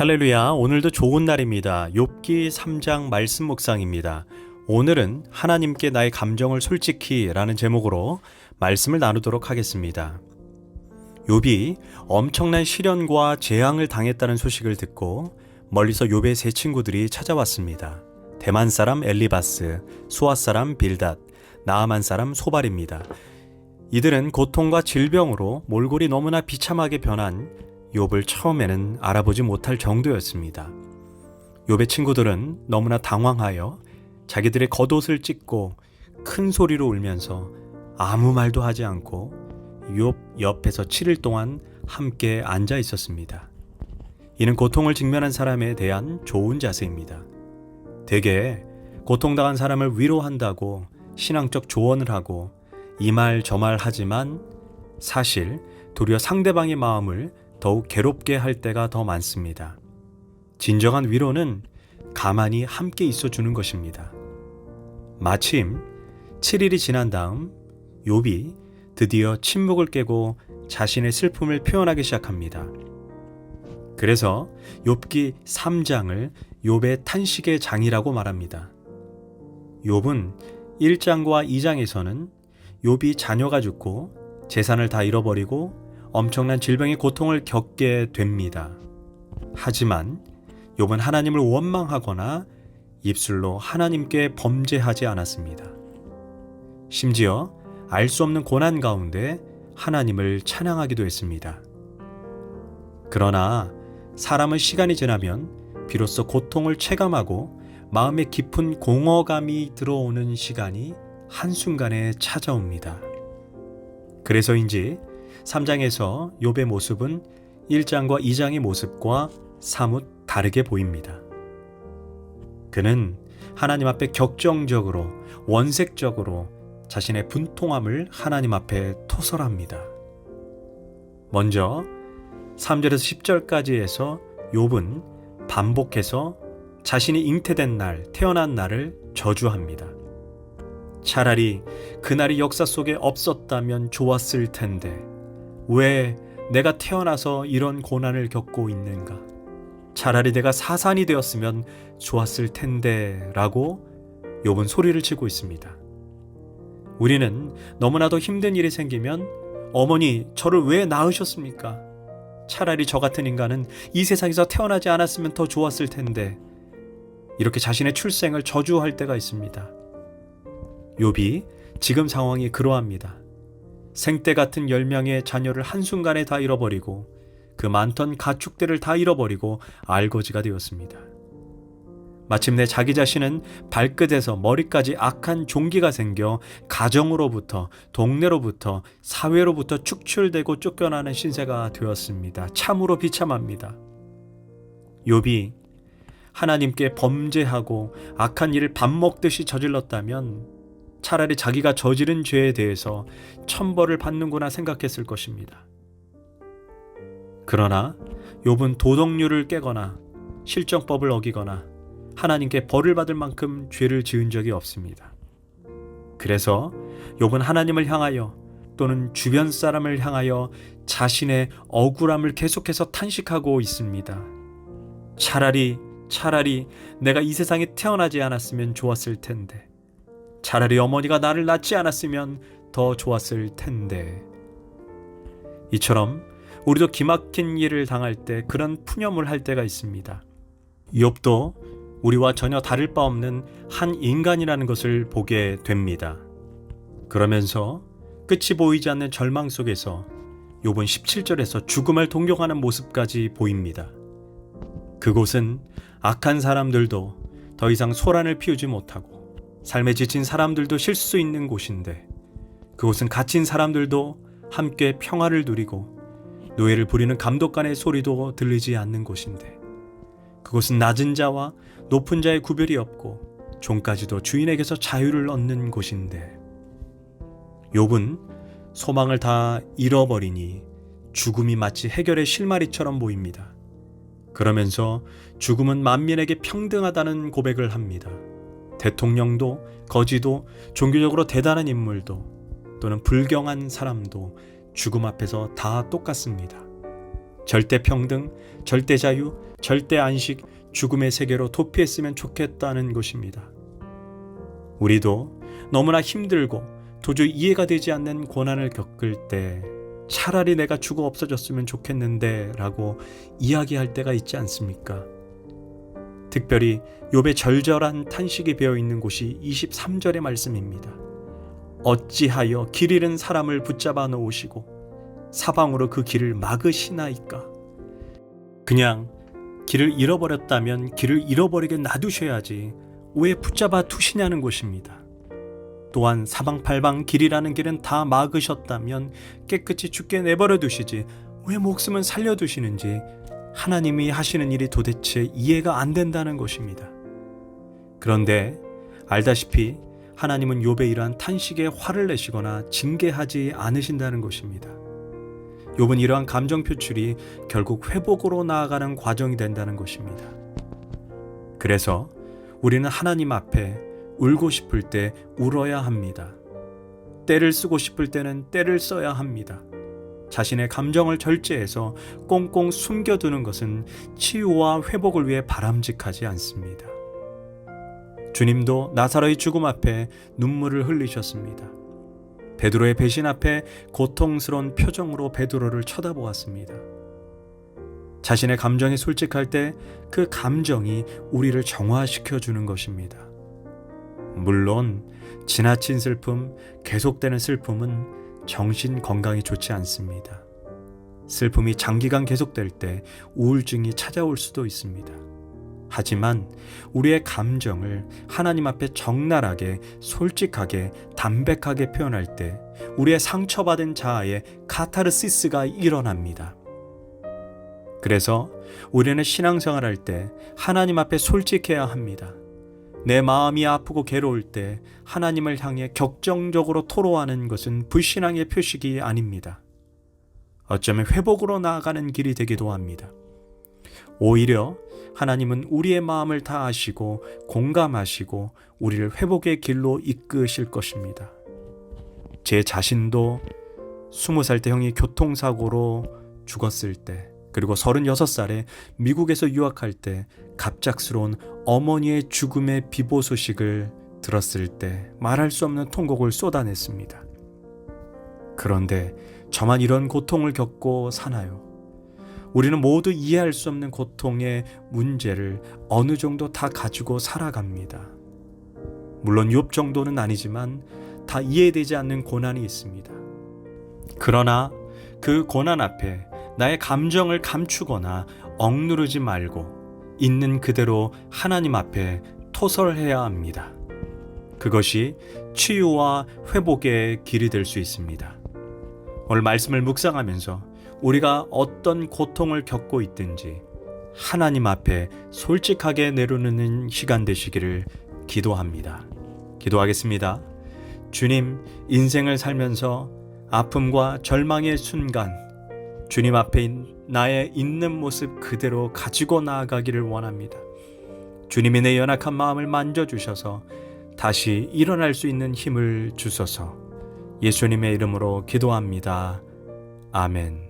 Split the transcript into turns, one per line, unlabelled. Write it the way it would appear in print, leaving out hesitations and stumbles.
할렐루야, 오늘도 좋은 날입니다. 욥기 3장 말씀 묵상입니다. 오늘은 하나님께 나의 감정을 솔직히 라는 제목으로 말씀을 나누도록 하겠습니다. 욥이 엄청난 시련과 재앙을 당했다는 소식을 듣고 멀리서 욥의 세 친구들이 찾아왔습니다. 대만 사람 엘리바스, 수아 사람 빌닷, 나아만 사람 소발입니다. 이들은 고통과 질병으로 몰골이 너무나 비참하게 변한 욥을 처음에는 알아보지 못할 정도였습니다. 욥의 친구들은 너무나 당황하여 자기들의 겉옷을 찢고 큰 소리로 울면서 아무 말도 하지 않고 욥 옆에서 7일 동안 함께 앉아 있었습니다. 이는 고통을 직면한 사람에 대한 좋은 자세입니다. 대개 고통당한 사람을 위로한다고 신앙적 조언을 하고 이 말 저 말 하지만 사실 도리어 상대방의 마음을 더욱 괴롭게 할 때가 더 많습니다. 진정한 위로는 가만히 함께 있어 주는 것입니다. 마침 7일이 지난 다음 욥이 드디어 침묵을 깨고 자신의 슬픔을 표현하기 시작합니다. 그래서 욥기 3장을 욥의 탄식의 장이라고 말합니다. 욥은 1장과 2장에서는 욥이 자녀가 죽고 재산을 다 잃어버리고 엄청난 질병의 고통을 겪게 됩니다. 하지만 욥은 하나님을 원망하거나 입술로 하나님께 범죄하지 않았습니다. 심지어 알 수 없는 고난 가운데 하나님을 찬양하기도 했습니다. 그러나 사람은 시간이 지나면 비로소 고통을 체감하고 마음에 깊은 공허감이 들어오는 시간이 한순간에 찾아옵니다. 그래서인지 3장에서 욥의 모습은 1장과 2장의 모습과 사뭇 다르게 보입니다. 그는 하나님 앞에 격정적으로 원색적으로 자신의 분통함을 하나님 앞에 토설합니다. 먼저 3절에서 10절까지에서 욥은 반복해서 자신이 잉태된 날, 태어난 날을 저주합니다. 차라리 그날이 역사 속에 없었다면 좋았을 텐데 왜 내가 태어나서 이런 고난을 겪고 있는가? 차라리 내가 사산이 되었으면 좋았을 텐데 라고 욥은 소리를 치고 있습니다. 우리는 너무나도 힘든 일이 생기면 어머니 저를 왜 낳으셨습니까? 차라리 저 같은 인간은 이 세상에서 태어나지 않았으면 더 좋았을 텐데 이렇게 자신의 출생을 저주할 때가 있습니다. 욥이 지금 상황이 그러합니다. 생때 같은 10명의 자녀를 한순간에 다 잃어버리고 그 많던 가축들을 다 잃어버리고 알거지가 되었습니다. 마침내 자기 자신은 발끝에서 머리까지 악한 종기가 생겨 가정으로부터, 동네로부터, 사회로부터 축출되고 쫓겨나는 신세가 되었습니다. 참으로 비참합니다. 욥이 하나님께 범죄하고 악한 일을 밥 먹듯이 저질렀다면 차라리 자기가 저지른 죄에 대해서 천벌을 받는구나 생각했을 것입니다. 그러나 욥은 도덕률을 깨거나 실정법을 어기거나 하나님께 벌을 받을 만큼 죄를 지은 적이 없습니다. 그래서 욥은 하나님을 향하여 또는 주변 사람을 향하여 자신의 억울함을 계속해서 탄식하고 있습니다. 차라리 내가 이 세상에 태어나지 않았으면 좋았을 텐데 차라리 어머니가 나를 낳지 않았으면 더 좋았을 텐데. 이처럼 우리도 기막힌 일을 당할 때 그런 푸념을 할 때가 있습니다. 욥도 우리와 전혀 다를 바 없는 한 인간이라는 것을 보게 됩니다. 그러면서 끝이 보이지 않는 절망 속에서 욥은 17절에서 죽음을 동경하는 모습까지 보입니다. 그곳은 악한 사람들도 더 이상 소란을 피우지 못하고 삶에 지친 사람들도 쉴 수 있는 곳인데 그곳은 갇힌 사람들도 함께 평화를 누리고 노예를 부리는 감독관의 소리도 들리지 않는 곳인데 그곳은 낮은 자와 높은 자의 구별이 없고 종까지도 주인에게서 자유를 얻는 곳인데 욥은 소망을 다 잃어버리니 죽음이 마치 해결의 실마리처럼 보입니다. 그러면서 죽음은 만민에게 평등하다는 고백을 합니다. 대통령도 거지도 종교적으로 대단한 인물도 또는 불경한 사람도 죽음 앞에서 다 똑같습니다. 절대 평등, 절대 자유, 절대 안식, 죽음의 세계로 도피했으면 좋겠다는 것입니다. 우리도 너무나 힘들고 도저히 이해가 되지 않는 고난을 겪을 때 차라리 내가 죽어 없어졌으면 좋겠는데 라고 이야기할 때가 있지 않습니까? 특별히 욥의 절절한 탄식이 배어있는 곳이 23절의 말씀입니다. 어찌하여 길 잃은 사람을 붙잡아 놓으시고 사방으로 그 길을 막으시나이까. 그냥 길을 잃어버렸다면 길을 잃어버리게 놔두셔야지 왜 붙잡아 두시냐는 것입니다. 또한 사방팔방 길이라는 길은 다 막으셨다면 깨끗이 죽게 내버려 두시지 왜 목숨은 살려두시는지 하나님이 하시는 일이 도대체 이해가 안 된다는 것입니다. 그런데 알다시피 하나님은 욥의 이러한 탄식에 화를 내시거나 징계하지 않으신다는 것입니다. 욥은 이러한 감정 표출이 결국 회복으로 나아가는 과정이 된다는 것입니다. 그래서 우리는 하나님 앞에 울고 싶을 때 울어야 합니다. 때를 쓰고 싶을 때는 때를 써야 합니다. 자신의 감정을 절제해서 꽁꽁 숨겨두는 것은 치유와 회복을 위해 바람직하지 않습니다. 주님도 나사로의 죽음 앞에 눈물을 흘리셨습니다. 베드로의 배신 앞에 고통스러운 표정으로 베드로를 쳐다보았습니다. 자신의 감정에 솔직할 때 그 감정이 우리를 정화시켜 주는 것입니다. 물론 지나친 슬픔, 계속되는 슬픔은 정신 건강에 좋지 않습니다. 슬픔이 장기간 계속될 때 우울증이 찾아올 수도 있습니다. 하지만 우리의 감정을 하나님 앞에 적나라하게, 솔직하게, 담백하게 표현할 때 우리의 상처받은 자아의 카타르시스가 일어납니다. 그래서 우리는 신앙생활할 때 하나님 앞에 솔직해야 합니다. 내 마음이 아프고 괴로울 때 하나님을 향해 격정적으로 토로하는 것은 불신앙의 표식이 아닙니다. 어쩌면 회복으로 나아가는 길이 되기도 합니다. 오히려 하나님은 우리의 마음을 다 아시고 공감하시고 우리를 회복의 길로 이끄실 것입니다. 제 자신도 20살 때 형이 교통사고로 죽었을 때, 그리고 36살에 미국에서 유학할 때 갑작스러운 어머니의 죽음의 비보 소식을 들었을 때 말할 수 없는 통곡을 쏟아냈습니다. 그런데 저만 이런 고통을 겪고 사나요? 우리는 모두 이해할 수 없는 고통의 문제를 어느 정도 다 가지고 살아갑니다. 물론 욥 정도는 아니지만 다 이해되지 않는 고난이 있습니다. 그러나 그 고난 앞에 나의 감정을 감추거나 억누르지 말고 있는 그대로 하나님 앞에 토설해야 합니다. 그것이 치유와 회복의 길이 될 수 있습니다. 오늘 말씀을 묵상하면서 우리가 어떤 고통을 겪고 있든지 하나님 앞에 솔직하게 내려놓는 시간 되시기를 기도합니다. 기도하겠습니다. 주님, 인생을 살면서 아픔과 절망의 순간 주님 앞에 나의 있는 모습 그대로 가지고 나아가기를 원합니다. 주님이 내 연약한 마음을 만져주셔서 다시 일어날 수 있는 힘을 주소서. 예수님의 이름으로 기도합니다. 아멘.